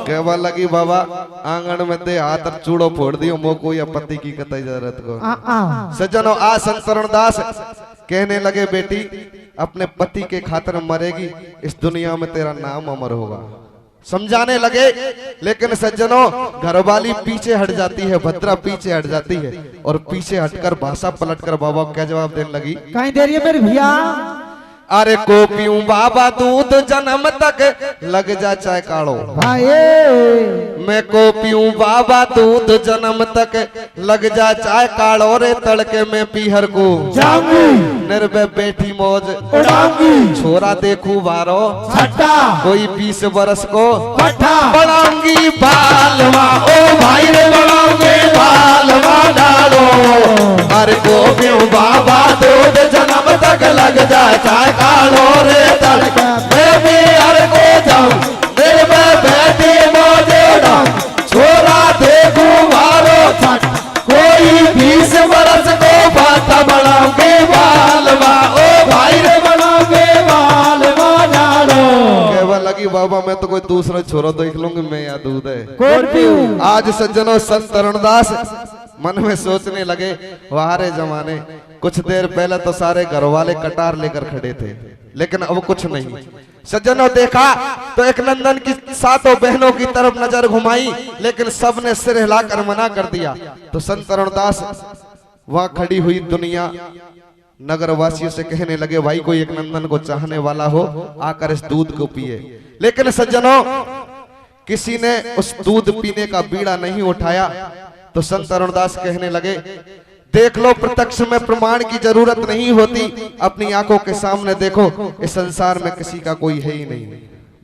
कहवा लगी बाबा आंगन में दे हाथ चूड़ो फोड़ दियो मो कोई पति की कतई जरूरत को। सज्जनों आ संत दास कहने लगे बेटी अपने पति के खातिर मरेगी, इस दुनिया में तेरा नाम अमर होगा। समझाने लगे, लेकिन सज्जनों घरवाली पीछे हट जाती है, भद्रा पीछे हट जाती है और पीछे हटकर भाषा पलटकर बाबा क्या जवाब देने लगी। कहीं दे रही है मेरे भैया। अरे को पीऊं बाबा दूध जन्म तक लग जा चाय काढ़ो भाई, मैं को पीऊं बाबा दूध जन्म तक लग जा चाय काढ़ो रे तड़के में पीहर को निर्भय बैठी मौज उड़ाऊंगी, छोरा देखू बारो कोई 20 बरस को बढ़ाऊंगी बालवा, ओ भाई रे बढ़ाऊंगी बालवा डालो। अरे को पीऊं बाबा दूध जन्म तक लग जा चाय काढ़ो रे तड़के में पीहर को जाऊं, निर्भय बैठी मौज उड़ाऊं, छोरा देखू बारो कोई 20 बरस को बात बढ़ाऊंगी बालवा, ओ भाई रे बढ़ाऊंगी बालवा डालो। कहवा लगी बाबा मैं तो कोई दूसरा छोरा देख लूंगी, मैं या दूध है। आज सज्जनों संत अरुणदास मन में सोचने लगे वारे जमाने, कुछ देर पहले तो सारे घर वाले कटार लेकर खड़े थे, लेकिन अब कुछ नहीं। सज्जनों देखा तो एक नंदन की 7 बहनों की तरफ नजर घुमाई, लेकिन सबने सिर हिलाकर मना कर दिया। तो संत अरुणदास वहां खड़ी हुई दुनिया नगर वासियों से कहने लगे भाई कोई एक नंदन को चाहने वाला हो आकर इस दूध को पिए। लेकिन सज्जनों किसी ने उस दूध पीने का बीड़ा नहीं उठाया। तो संत अरुणदास कहने लगे देख लो प्रत्यक्ष में प्रमाण की जरूरत नहीं होती, अपनी आंखों के सामने देखो, इस संसार में किसी का कोई है ही नहीं।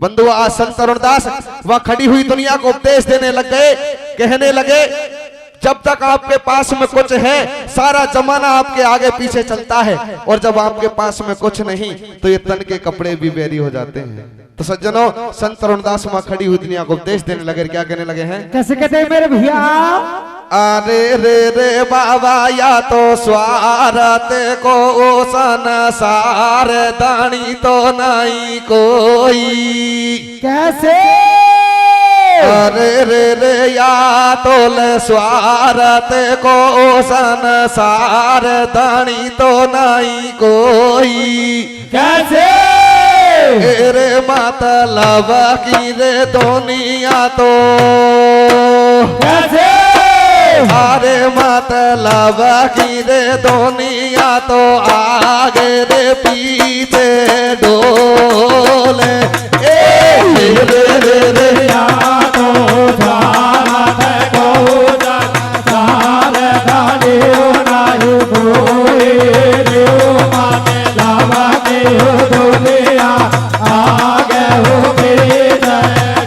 बंधु आज संत अरुणदास वह खड़ी हुई दुनिया को उपदेश देने लग गए, कहने लगे जब तक आपके पास में कुछ है सारा जमाना आपके आगे पीछे चलता है, और जब आपके पास में कुछ नहीं तो ये तन के कपड़े भी बैरी हो जाते हैं। तो सज्जनों संत अरुणदास वहां खड़ी हुई दुनिया को उपदेश देने लगे, क्या कहने लगे हैं, कैसे कहते हैं मेरे भैया। अरे रे रे बाबा या तो स्वार्थ को संसार दानी तो नहीं कोई, कैसे। अरे रे रे या तो ले स्वार्थ को संसार दानी तो नहीं कोई, कैसे। रे मतलब की रे दुनिया तो कैसे। अरे मतलब की रे दुनिया तो आगे रे पीछे डोले, रे रे रे या तो भारत को संसार दानी नहीं कोई, रे मतलब की दुनिया आगे हो पीछे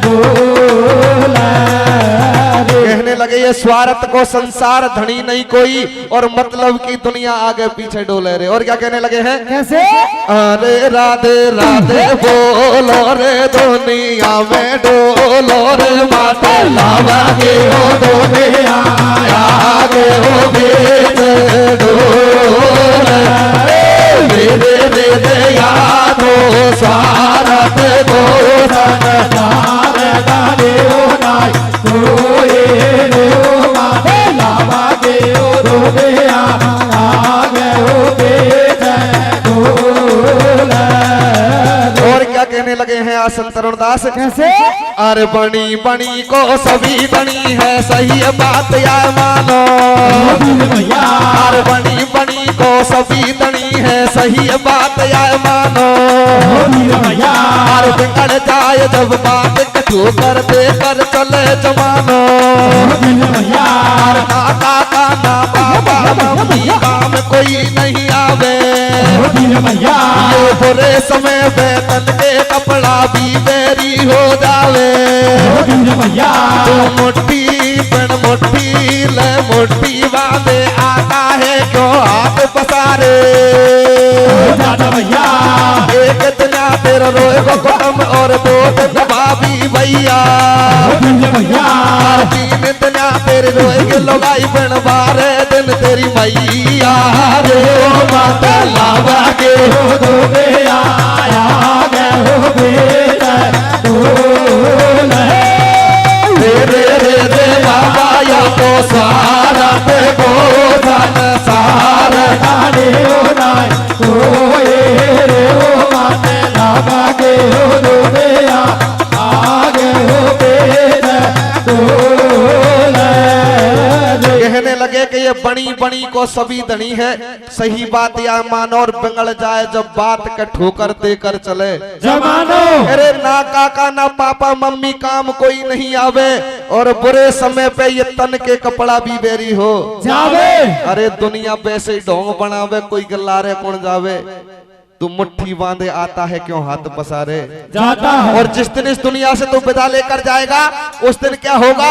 डोले। कहने लगे ये स्वार्थ को संसार धनी नहीं कोई, और मतलब की दुनिया आगे पीछे डोले रे। और क्या कहने लगे हैं, कैसे। अरे राधे राधे बोलो रे दुनिया में डोलो रे, माता लावा के हो दुनिया आगे हो पीछे डोले, मेरे मेरे यादो स्वार्थ को संसार दानी नहीं कोई, और क्या कहने लगे हैं आज संत अरुणदास, कैसे। अरे बनी बनी को सभी बनी है सही बात या मानो, अरे बनी बनी को सभी बनी है सही बात या मानो, अरे बिगड़ जाए जब बात कटू कर दे कर चले जमानो, काका काना बाबा मम्मी काम कोई नहीं आवे, ये बुरे समय वेतन के कपड़ा भी बेरी हो जावे, तो मुट्ठी पण मुट्ठी ले मुट्ठी बांधे आता है क्यों हाथ पसारे, एक दिन तेरा रोएगा कुटुंब और 2 दिन भाभी भैया, 3 दिन तेरे रोएगे लोगाई बन 12 दिन तेरी मैया रे, माता लावा के हो दो आया गए हो बेटा लगे कि ये बनी बनी को सभी धनी है, सही बात या मानो और बिगड़ जाए जब बात के ठोकर देकर चले जमानो। अरे ना काका ना पापा मम्मी काम कोई नहीं आवे, और बुरे समय पे ये तन के कपड़ा भी बेरी हो जावे। अरे दुनिया वैसे ही ढोंग बनावे, कोई गल्लारे कौन जावे, तू मुट्ठी बांधे आता है क्यों हाथ पसारे जाता है। और जिस दिन इस दुनिया से तू विदा लेकर जाएगा उस दिन क्या होगा,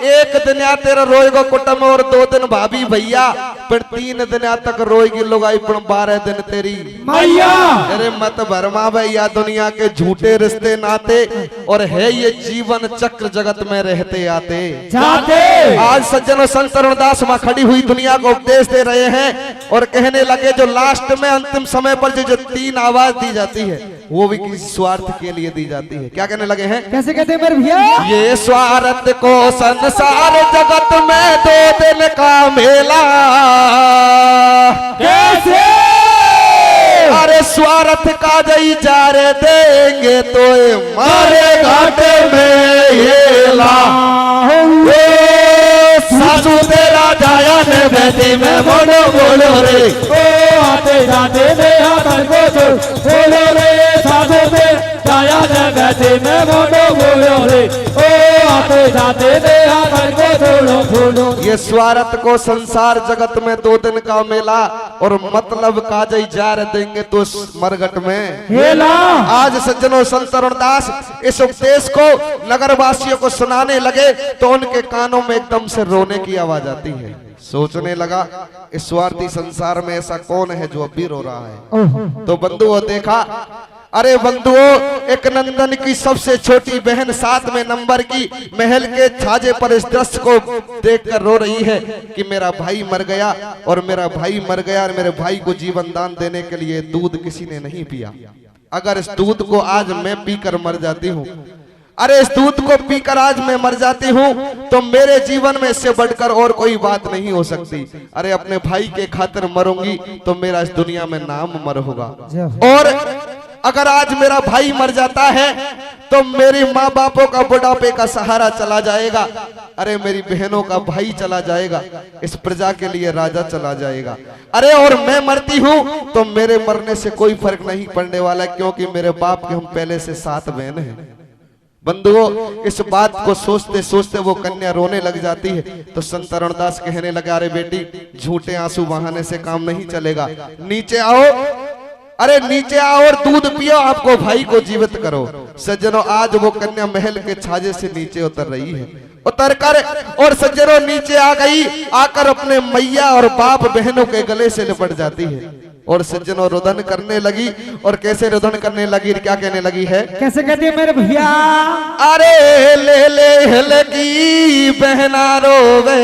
एक दिन या तेरा रोएगा कुटुंब और 2 दिन भाभी भैया, फिर 3 दिन तक रोएगी लुगाई, पर 12 दिन तेरी मैया। अरे मत भरमा भैया दुनिया के झूठे रिश्ते नाते, और है ये जीवन चक्र जगत में रहते आते जाते। आज सज्जनों संत रविदास मां खड़ी हुई दुनिया को उपदेश दे रहे हैं और कहने लगे जो लास्ट में अंतिम समय पर जो 3 आवाज दी जाती है वो भी किसी स्वार्थ के लिए दी जाती है। क्या कहने लगे हैं? कैसे कहते हैं मेरे भैया? ये स्वार्थ को संसार जगत में 2 दिन का मेला। कैसे? अरे स्वार्थ का जई जारे देंगे तो ये मारे घाटे में येला। सासू तेरा जाया ने बेटी में बोलो बोलो रे, ओ आते जाते ने हाथ को बोलो रे, साधु से जाया ने बेटी में बोलो बोलो रे, ओ आते जाते ने हाथ को बोलो। ये स्वार्थ को संसार जगत में 2 दिन का मेला, और मतलब काजई जार देंगे तो मरगट में हेला। आज सज्जनों संत रविदास इस उपदेश को नगर वासियों को सुनाने लगे तो उनके कानों में एकदम से रोने की आवाज आती है। सोचने लगा इस स्वार्थी संसार में ऐसा कौन है जो अब भी रो रहा है। तो बंधुओं देखा, अरे बंधुओं एक नंदन की सबसे छोटी बहन 7वें नंबर की महल के छाजे पर इस दृश्य को देखकर रो रही है कि मेरा भाई मर गया, और मेरा भाई मर गया, और मेरे भाई को जीवन दान देने के लिए दूध किसी ने नहीं पिया। अगर इस दूध को आज मैं पीकर मर जाती हूँ, अरे इस दूध को पीकर आज मैं मर जाती हूँ तो मेरे जीवन में इससे बढ़कर और कोई बात नहीं हो सकती। अरे अपने भाई के खातिर मरूंगी तो मेरा इस दुनिया में नाम मर होगा, और अगर आज मेरा भाई मर जाता है तो मेरी माँ बापों का बुढ़ापे का सहारा चला जाएगा, अरे मेरी बहनों का भाई चला जाएगा, इस प्रजा के लिए राजा चला जाएगा। अरे और मैं मरती हूँ तो मेरे मरने से कोई फर्क नहीं पड़ने वाला, क्योंकि मेरे बाप के हम पहले से 7 बहन हैं। बंधुओं इस बात को सोचते सोचते वो कन्या रोने लग जाती है। तो संत रविदास कहने लगा, अरे बेटी झूठे आंसू बहाने से काम नहीं चलेगा, नीचे आओ, अरे नीचे आओ और दूध पियो, आपको भाई को जीवित करो। सज्जनों आज वो कन्या महल के छाजे से नीचे उतर रही है, उतर कर और सज्जनों नीचे आ गई, आकर अपने मैया और बाप बहनों के गले से लिपट जाती है और सज्जनों रुदन करने लगी। और कैसे रुदन करने लगी, क्या कहने लगी है? कैसे कहती है मेरे भैया? अरे ले ले लगी बहना रोवे,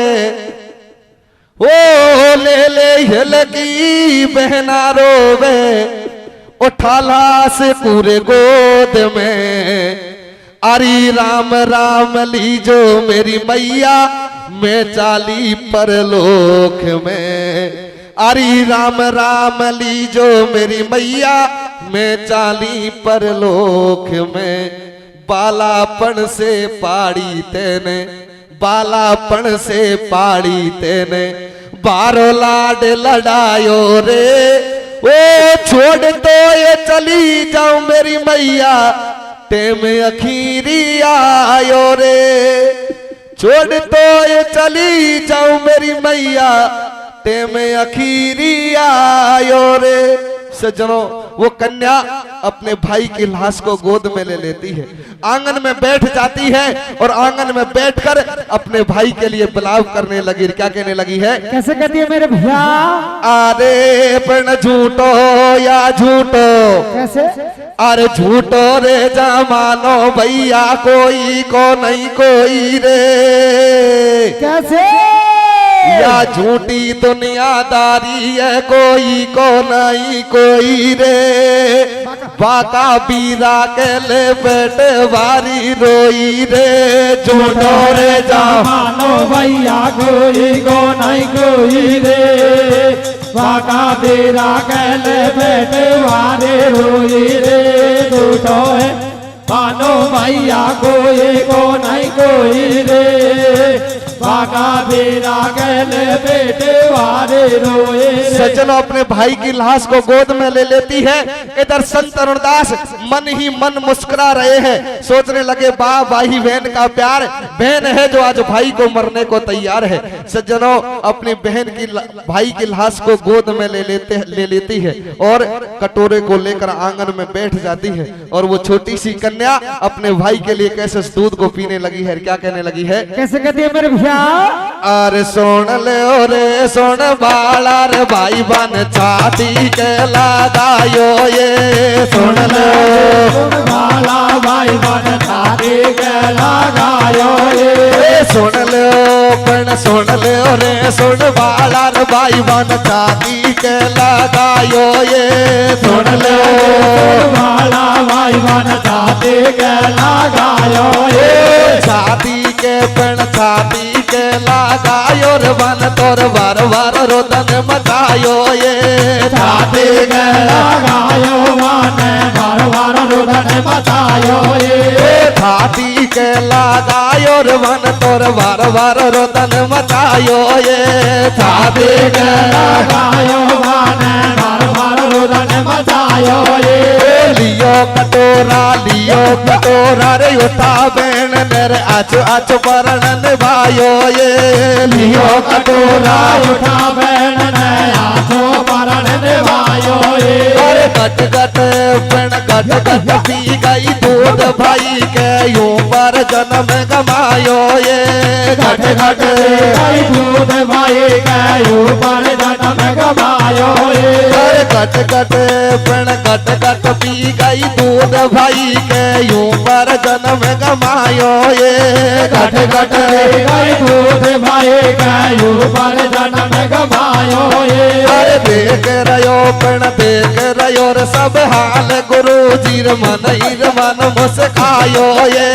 ओ ले ले लगी बहना रोवे, उठाला से पूरे गोद में, अरे राम राम लीजो मेरी मैया मैं चाली परलोक में, अरे राम राम लीजो मेरी मैया मैं चाली परलोक में। बालापन से पाड़ी तेने, बालापन से पाड़ी तेने, बारो लाड लड़ायो रे, ओ छोड़ तो ये चली जाऊं मेरी मैया टेम अखीरी आयो रे, छोड़ तो ये चली जाऊं मेरी मैया टेम अखीरी आयो रे। सज्जनों वो कन्या अपने भाई की लाश को गोद में ले लेती है, आंगन में बैठ जाती है और आंगन में बैठकर अपने भाई के लिए बिलाव करने लगी। क्या कहने लगी है? कैसे कहती है मेरे भैया? अरे पण झूठो या झूठो, कैसे? अरे झूठो रे जमानो भैया कोई को नहीं कोई रे, कैसे? या झूठी दुनियादारी है कोई को नहीं कोई रे, बाका बीरा के ले बेटे वारी रोई रे, झूठो रे जमानो भैया कोई को नहीं कोई रे, बाका बीरा के ले बेटे वारी रोई रे, झूठो है मानो भैया कोई को नहीं कोई रे, बाका बेरा गले बेटे वारे रोए रे। सज्जनों अपने भाई की लाश को गोद में ले लेती है। इधर संत अरुणदास मन ही मन मुस्कुरा रहे हैं, सोचने लगे वाह भाई बहन का प्यार, बहन है जो आज भाई को मरने को तैयार है। सज्जनों अपनी बहन की भाई की लाश को गोद में ले लेती है और कटोरे को लेकर आंगन में बैठ जाती है और वो छोटी सी कन्या अपने भाई के लिए कैसे दूध को पीने लगी है। क्या कहने लगी है, कैसे कहती है मेरे भैया? अरे सोन ले रे सोन बाला रे भाई बन छाती के लगायो ये, सोन ले बाला भाई बन छाती के लगायो ये, सुन लो पण सुन लो रे सुन बाला रे भाई बन छाती के लगायो ये, सुन लो बाला भाई बन छाती के लगायो ये, छाती के पण छाती के लगायो रे बन तोर बार बार रोदन मचायो ये, छाती के लगायो माने बार बार रोदन मचायो ये, छाती के लगायो रे बन तोर बार बार रोदन मचायो ये, छाती के लगायो माने बार बार रोदन मचायो ये, लियो कटोरा रे उठा बेन मेरे आचो आचो परण निभायो ये, लियो कटोरा उठा बहन ने आंखों मरण निभायो ये, अरे गट गट पण गट गट पी गई दूध भाई के यूं पर जन्म गमायो ये, घट घट गई दूध भाई के ऊपर जन्म गवायो ये, अरे गट गट पण गट गट पी गई दूध भाई के यूं पर जन्म गमायो ये, घट घट गई दूध भाई के ऊपर जन्म गवायो ये, अरे देख रहो रे सब हाल गुरु जी मन मुस्कायो ये,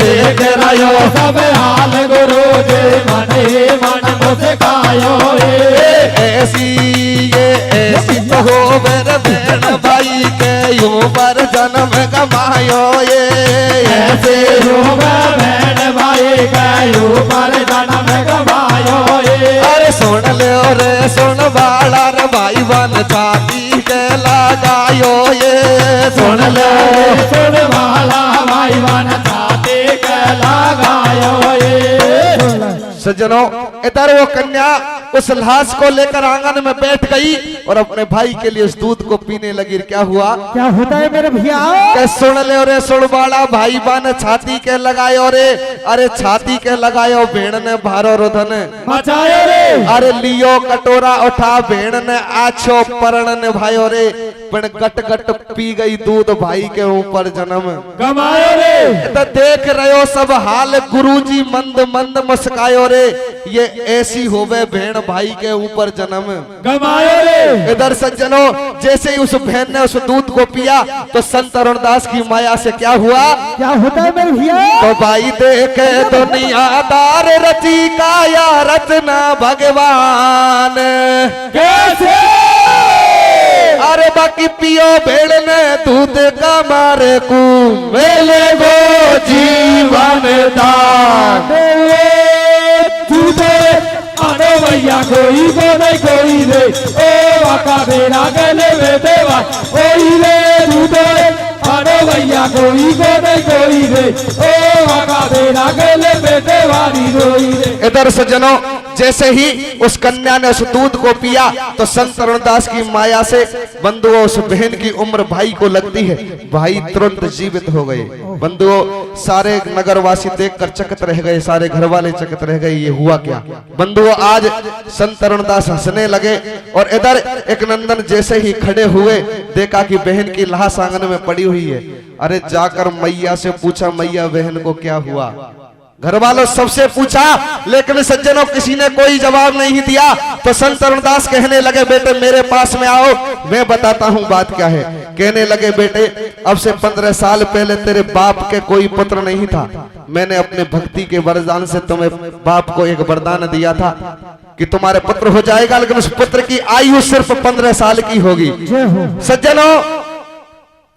देख रहो सब हाल गुरु जी मन ही मन मुस्कायो ये, ऐसी तो हो मेरे बहन भाई के यूं पर जन्म गमायो ये, ऐसे हो बहन भाई के ऊपर जन्म गवायो ये, अरे सुन ले रे सुन बाला रे भाई बन छाती के लगायो ये, सुन ले सुन वाला भाई बन छाती के लगायो ये। सज्जनों इधर वो कन्या उस लाश को लेकर आंगन में बैठ गई और अपने भाई के लिए उस दूध को पीने लगी। क्या हुआ, क्या होता है मेरे भैया? के सुन ले रे सुन बाला भाई बन छाती के लगायो रे, अरे छाती के लगायो भेड़ ने भारो रोधन मचायो रे, अरे लियो कटोरा उठा भेड़ ने आछो परण ने भायो रे, पण गट गट पी गई दूध भाई के ऊपर जन्म गमायो रे, तो देख रहे हो सब हाल गुरुजी मंद मंद मुस्कायो रे, ये ऐसी होवे भेड़ भाई के ऊपर जन्म गमायो रे। इधर सज्जनों जैसे ही उस बहन ने उस दूध को पिया तो संत अरुणदास की माया से क्या हुआ, क्या होता है मेरे भैया? तो भाई देखे दुनियादार रची काया रचना भगवान, कैसे? अरे बाकी पियो भेड़ ने दूध का मारे को मेले गो जीवन दान अरे भैया कोई को नहीं कोई रे, ओ वाका बेरा गले में देवा कोई रे दूधे, अरे भैया कोई को नहीं कोई रे, ओ वाका बेरा गले में देवारी रोई रे। इधर सज्जनों जैसे ही उस कन्या ने उस दूध को पिया तो संत अरुणदास की माया से बंधुओं उस बहन की उम्र भाई को लगती है, भाई तुरंत जीवित हो गए। बंधुओं सारे नगरवासी देखकर चकित रह गए, सारे घर वाले चकित रह गए, ये हुआ क्या। बंधुओं आज संत अरुणदास हंसने लगे और इधर एक नंदन जैसे ही खड़े हुए देखा कि बहन की लाश आंगन में पड़ी हुई है। अरे जाकर मैया से पूछा, मैया बहन को क्या हुआ। घर वालों सबसे पूछा लेकिन सज्जनों किसी ने कोई जवाब नहीं दिया। तो संत अरुणदास कहने लगे बेटे मेरे पास में आओ, मैं बताता हूँ बात क्या है। कहने लगे बेटे अब से 15 साल पहले तेरे बाप के कोई पुत्र नहीं था, मैंने अपने भक्ति के वरदान से तुम्हें बाप को एक वरदान दिया था कि तुम्हारे पुत्र हो जाएगा, लेकिन उस पुत्र की आयु सिर्फ 15 साल की होगी। सज्जनों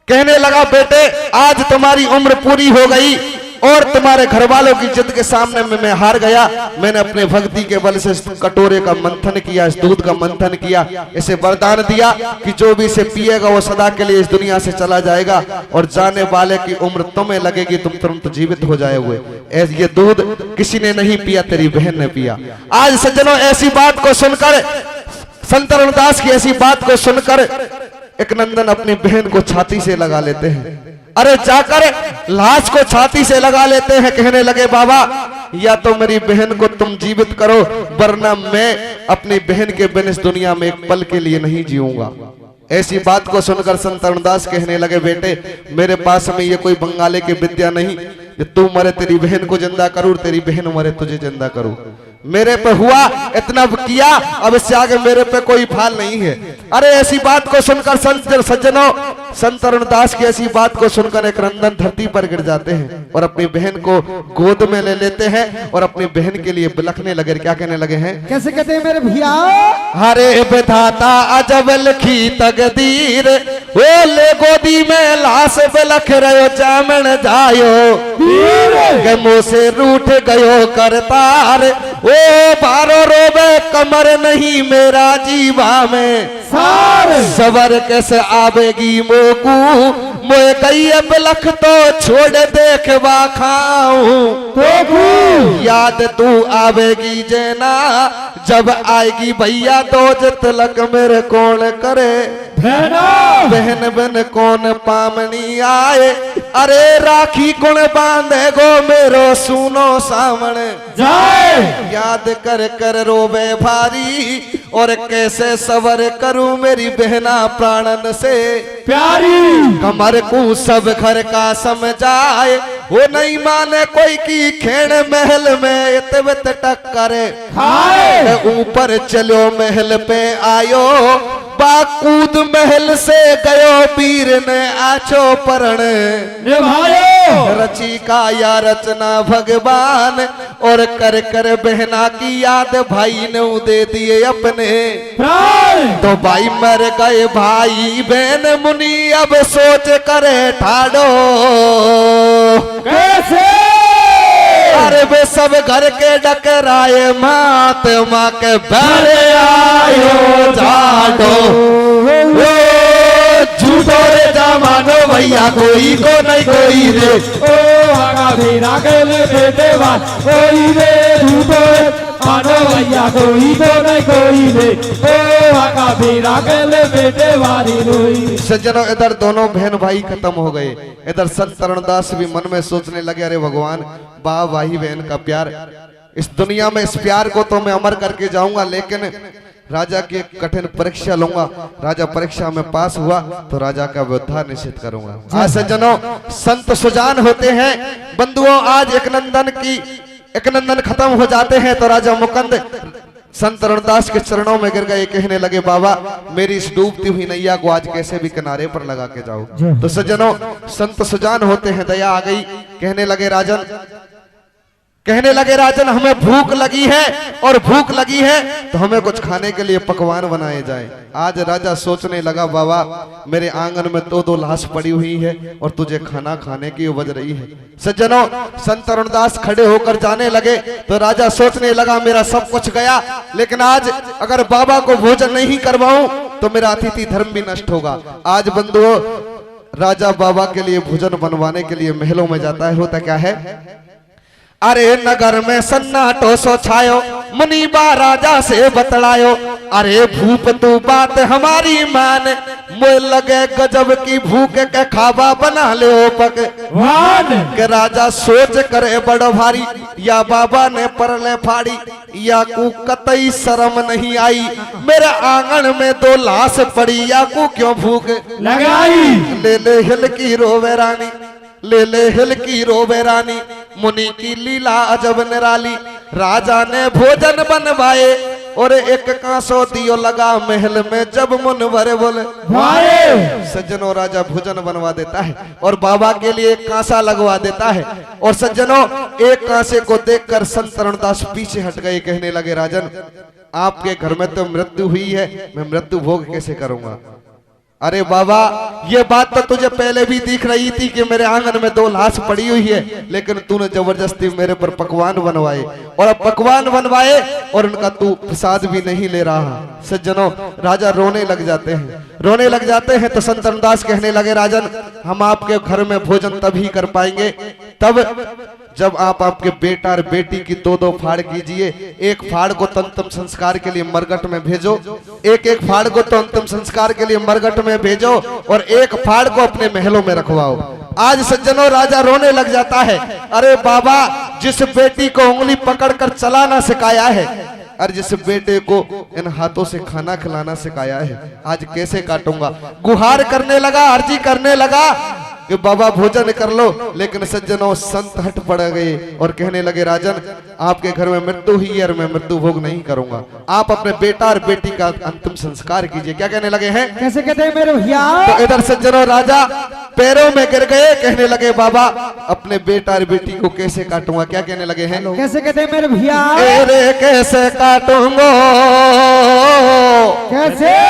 कहने लगा बेटे आज तुम्हारी उम्र पूरी हो गई, और तुम्हारे घर वालों की जिद के सामने में मैं हार गया। मैंने अपने भक्ति के बल से इस कटोरे का मंथन किया, इस दूध का मंथन किया, इसे वरदान दिया कि जो भी इसे पिएगा वो सदा के लिए इस दुनिया से चला जाएगा और जाने वाले की उम्र तुम्हें लगेगी, तुम तुरंत जीवित हो जाओगे। ये दूध किसी ने नहीं पिया, तेरी बहन ने पिया। आज सज्जनों ऐसी बात को सुनकर, संत रविदास की ऐसी बात को सुनकर एक नंदन अपनी बहन को छाती से लगा लेते हैं। अरे जाकर लाश को छाती से लगा लेते हैं, कहने लगे बाबा या तो मेरी बहन को तुम जीवित करो, वरना मैं अपनी बहन के बिन इस दुनिया में एक पल के लिए नहीं जीऊंगा। ऐसी बात को सुनकर संत रविदास कहने लगे बेटे मेरे पास में ये कोई बंगाली की विद्या नहीं कि तू मरे तेरी बहन को जिंदा करूं, तेरी बहन मरे तुझे जिंदा करूं। मेरे पे हुआ इतना किया, अब इससे आगे मेरे पे कोई फाल नहीं है। अरे ऐसी बात को सुनकर सज्जनों, संत रविदास की ऐसी बात को सुनकर एक नंदन धरती पर गिर जाते हैं और अपनी बहन को गोद में ले लेते हैं और अपनी बहन के लिए बिलखने लगे। क्या कहने लगे हैं? कैसे कहते हैं मेरे भैया? हरे विधाता अजब लिखी तकदीर, ओ ले गोदी में लाश बिलख रहो जामन जायो, गमो से रूठ गयो करतार, ओ बारो रोबे कमर नहीं मेरा जीवा में, सबर कैसे आवेगी मोकू मोए गई बिलख तो छोड़ देखवा खाऊं, याद तू आवेगी जेना जब आएगी भैया तो तिलक मेरे कौन करे, बहन बन कौन पामनी आए, अरे राखी कौन बांधे गो मेरो सुनो सामने जाए, याद कर कर रोवे भारी और कैसे सबर करूं मेरी बहना प्राणन से प्यारी, कमर को सब घर का समझाए, वो नहीं माने कोई की खेण महल में इतवत टक्करे खाए, ऊपर चलो महल पे आयो बाकूद महल से गयो पीर ने आछो परण रची का या रचना भगवान, और कर कर बहना की याद भाई ने दे दिए अपने, तो भाई मर गए भाई बहन मुनि अब सोच करे ठाड़ो कैसे, अरे वे सब घर के डकराए मात माँ के भरे आयो जाडो, झूठो रे जमानो भैया कोई को नहीं कोई रे, ओ आगा भी रागल बेटे वाल कोई रे, झूठो मानो भैया कोई को नहीं कोई रे, ओ आगा भी रागल बेटे वाली रोई। सज्जनों इधर दोनों बहन भाई खत्म हो गए, इधर संत रविदास भी मन में सोचने लगे अरे भगवान वाह भाई बहन का प्यार, इस दुनिया में इस प्यार को तो मैं अमर करके जाऊंगा, लेकिन राजा की कठिन परीक्षा लूंगा, राजा परीक्षा में पास हुआ तो राजा का उद्धार निश्चित करूंगा। आज सज्जनों संत सुजान होते हैं बंधुओं, आज एक नंदन खत्म हो जाते हैं तो राजा मुकुंद संत रविदास के चरणों में गिर गए, कहने लगे बाबा मेरी इस डूबती हुई नैया को आज कैसे भी किनारे पर लगा के जाओ। तो सज्जनों संत सुजान होते हैं, दया आ गई, कहने लगे राजन हमें भूख लगी है और भूख लगी है तो हमें कुछ खाने के लिए पकवान बनाए जाएं। आज राजा सोचने लगा बाबा मेरे आंगन में तो 2 लाश पड़ी हुई है और तुझे खाना खाने की बज रही है। सज्जनों संत रविदास खड़े होकर जाने लगे तो राजा सोचने लगा मेरा सब कुछ गया, लेकिन आज अगर बाबा को भोजन नहीं करवाऊं तो मेरा अतिथि धर्म भी नष्ट होगा। आज बंधुओं राजा बाबा के लिए भोजन बनवाने के लिए महलों में जाता है। होता क्या है, अरे नगर में सन्नाटो सो छायो मुनीबा राजा से बतलायो, अरे भूप तू बात हमारी मान, मुझे लगे गजब की भूख के खाबा बना ले पकवान, के राजा सोच करे बड़ भारी या बाबा ने परले फाड़ी, या को कतई शर्म नहीं आई मेरे आंगन में 2 लाश पड़ी, या को क्यों भूख लगाई, ले ले हिल की रोवे रानी, ले ले हिल की रोवे रानी, मुनि की लीला अजब निराली, राजा ने भोजन बनवाए और एक कांसो दियो लगा महल में जब मुनवर बोले सज्जनों राजा भोजन बनवा देता है और बाबा के लिए एक कांसा लगवा देता है। और सज्जनों एक कांसे को देखकर संत रविदास पीछे हट गए, कहने लगे राजन आपके घर में तो मृत्यु हुई है, मैं मृत्यु भोग कैसे करूंगा। अरे बाबा, ये बात तो तुझे पहले भी दिख रही थी कि मेरे आंगन में 2 लाश पड़ी हुई है, लेकिन तूने जबरदस्ती मेरे पर पकवान बनवाए, और अब पकवान बनवाए और उनका तू प्रसाद भी नहीं ले रहा। सज्जनों, राजा रोने लग जाते हैं। रोने लग जाते हैं तो संत रमदास कहने लगे, राजन, हम आपके घर में भोजन तभी कर पाएंगे तब जब आप आपके बेटा और बेटी की 2-2 फाड़ कीजिए। एक फाड़ को तो अंतिम संस्कार के लिए मरघट में भेजो, एक फाड़ को तो अंतिम संस्कार के लिए मरघट में भेजो, और एक फाड़ को अपने महलों में रखवाओ। आज सज्जनों, राजा रोने लग जाता है। अरे बाबा, जिस बेटी को उंगली पकड़कर चलाना सिखाया है और जिस बेटे को इन हाथों से खाना खिलाना सिखाया है, आज कैसे काटूंगा। गुहार करने लगा, अर्जी करने लगा कि बाबा भोजन कर लो, लेकिन सज्जनों संत हट पड़ गए और कहने लगे, राजन, आपके घर में मृत्यु हुई है और मैं मृत्यु भोग नहीं करूंगा, आप अपने बेटा और बेटी का अंतिम संस्कार कीजिए। क्या कहने लगे हैं? कैसे कहते हैं मेरे भैया? तो इधर सज्जनों राजा पैरों में गिर गए, कहने लगे, बाबा अपने बेटा और बेटी को कैसे काटूंगा। क्या कहने लगे हैं? कैसे कहते हैं मेरे भैया? अरे कैसे काटूंगा, कैसे?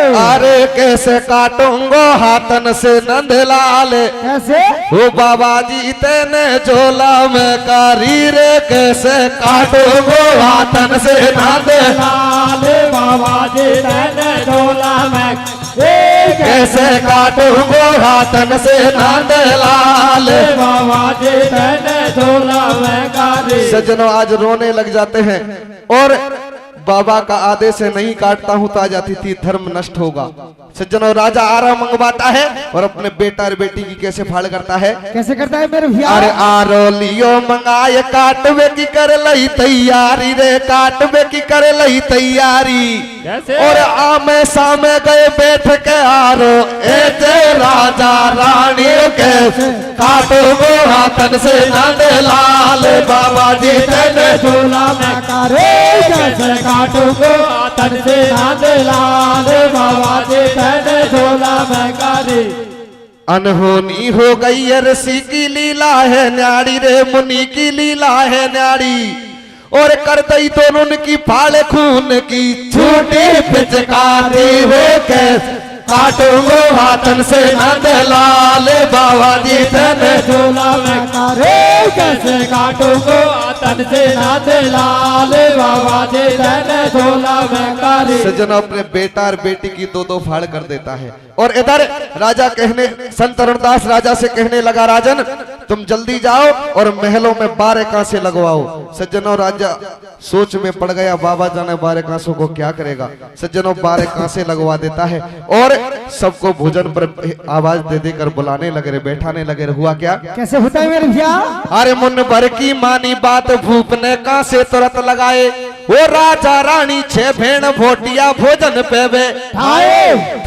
अरे कैसे काटूंगा हाथन से नंदलाल, कैसे? ओ बाबा जी तेने झोला में कारी रे, कैसे काटूंगा हाथन से नंदलाल, बाबा जी तेने झोला में कैसे काटूंगा हाथन से नंदलाल, बाबा जी तेने झोला में कारी। सज्जनों, आज रोने लग जाते हैं और बाबा का आदेश है, नहीं काटता हूं तो आ जाती थी धर्म नष्ट होगा। सज्जनों, राजा आराम मंगवाता है और अपने बेटा और बेटी की कैसे फाड़ करता है? कैसे करता है मेरे भैया? अरे आरो लियो मंगाए, काटवे की कर लई तैयारी रे, काटवे की कर लई तैयारी। कैसे? और आमे सामे गए बैठ के आरो, ए जय राजा रानी के काटो वो हाथन से नंदलाल, बाबा जी तेने झोला में कारी, कैसे काटूंगा हाथन से नंदलाल, बाबा जी तेने झोला में कारी। अनहोनी हो गई ऋषि की लीला है न्यारी रे, मुनि की लीला है न्यारी, और कर दई दोनों की फाड़ खून की छूटी पिचकारी हो, कैसे काटूंगो हाथन से नंदलाल, बाबा जी तेने झोला में कारी, कैसे काटूंगा हाथन से नंदलाल, बाबा जी तेने झोला में कारी। सज्जन अपने बेटा और बेटी की 2-2 फाड़ कर देता है। और इधर राजा कहने, संत रमदास राजा से कहने लगा, राजन तुम जल्दी जाओ और महलों में 12 कांसे लगवाओ। सज्जनों, राजा सोच में पड़ गया, बाबा जाने 12 कांसों को क्या करेगा। सज्जनों, 12 कांसे लगवा देता है और सबको भोजन पर आवाज दे देकर बुलाने लगे रे, बैठाने लगे रे। हुआ क्या? कैसे होता है मेरे भैया? अरे मुन भर की मानी बात भूप ने कांसे तुरंत लगाए, वो राजा रानी 6 भेड़ भोटिया भोजन पे वे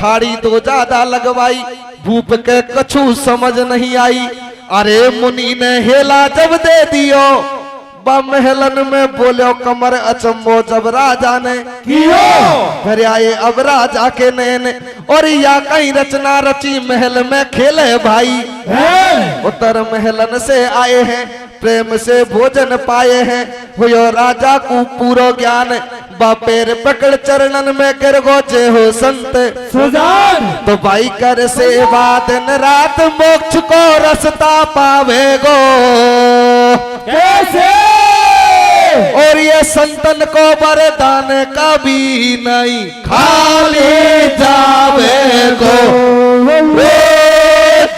थाड़ी तो ज्यादा लगवाई, भूप के कछु समझ नहीं आई। अरे मुनि ने हेला जब दे दियो, महलन में बोलो कमर अचंबो जब राजा ने कियो, घर आए अब राजा के नैन, और या कहीं रचना रची महल में खेले भाई, उत्तर महलन से आए हैं प्रेम से भोजन पाए हैं, हुयो राजा को पूरा ज्ञान, बापेर पकड़ चरणन में कर गोचे हो संत सुजान, तो भाई कर सेवा दिन रात मोक्ष को रास्ता पावेगो। कैसे? और ये संतन को वरदान कभी नहीं खाली जावेगो,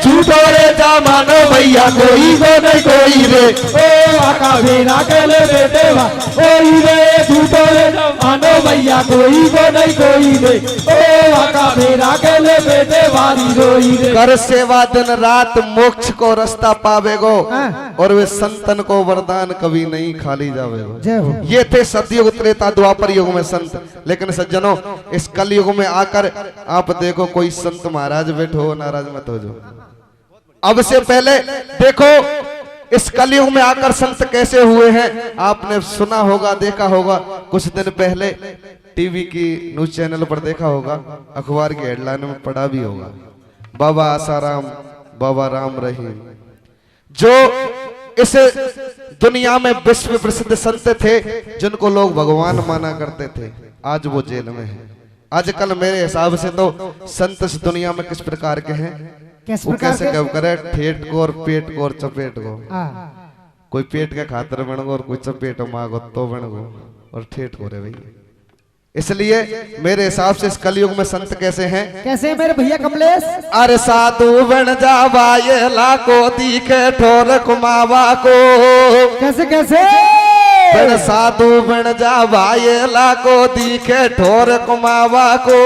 झूठो रे जमानो भैया कोई को नहीं कोई रे, ओ आका बिना केले बेटेवा कोई रे, झूठो रे जमानो भैया कोई को नहीं कोई रे, ओ आका बिना केले बेटेवारी रोई रे। कर सेवा दिन रात मोक्ष को रास्ता पावेगो, और वे संतन को वरदान कभी नहीं खाली जावेगो। ये थे सतयुग त्रेता द्वापर युग में संत। लेकिन सज्जनों, इस कल युग में आकर आप देखो कोई संत महाराज बैठो, नाराज मत हो जो। अब से पहले देखो इस कलयुग में आकर संत कैसे हुए हैं। आपने सुना होगा, देखा होगा, कुछ दिन पहले टीवी की न्यूज चैनल पर देखा होगा, अखबार की हेडलाइन में पढ़ा भी होगा, बाबा आसाराम, बाबा राम रहीम, जो इस दुनिया में विश्व प्रसिद्ध संत थे, जिनको लोग भगवान माना करते थे, आज वो जेल में है। आजकल मेरे हिसाब से तो संत इस दुनिया में किस प्रकार के हैं, किस वो प्रकार कैसे के? कब करे, ठेठ को और पेट को और चपेट को। हाँ। कोई पेट के खातर बन गो और कोई चपेट मांगो तो बन गो और ठेठ हो रहे भाई। इसलिए मेरे हिसाब से इस कलयुग में संत कैसे हैं, कैसे हैं मेरे भैया कमलेश? अरे साधु बन जावा ये लाको दिखे ठोर कुमावा को, कैसे कैसे? बन साधु बन जावा ये लाको दिखे ठोर कुमावा को,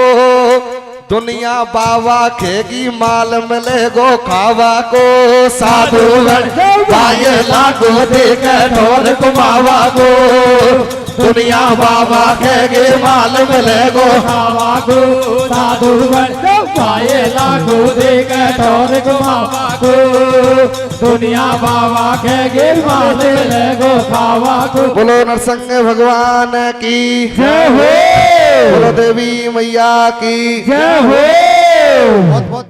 दुनिया बावा खेगी माल मिलेगो खावा को, साधु बन जावा ये लाको दिखे ठोर कुमावा को, दुनिया बाबा खेगी माल मिलेगो खावा को, साधु बन पाए लागू देख ठोर कुमावा को, दुनिया बाबा के गिर माल लगो खावा को। बोलो नरसिंह भगवान की जय हो। बोलो देवी मैया की जय हो। बहुत बहुत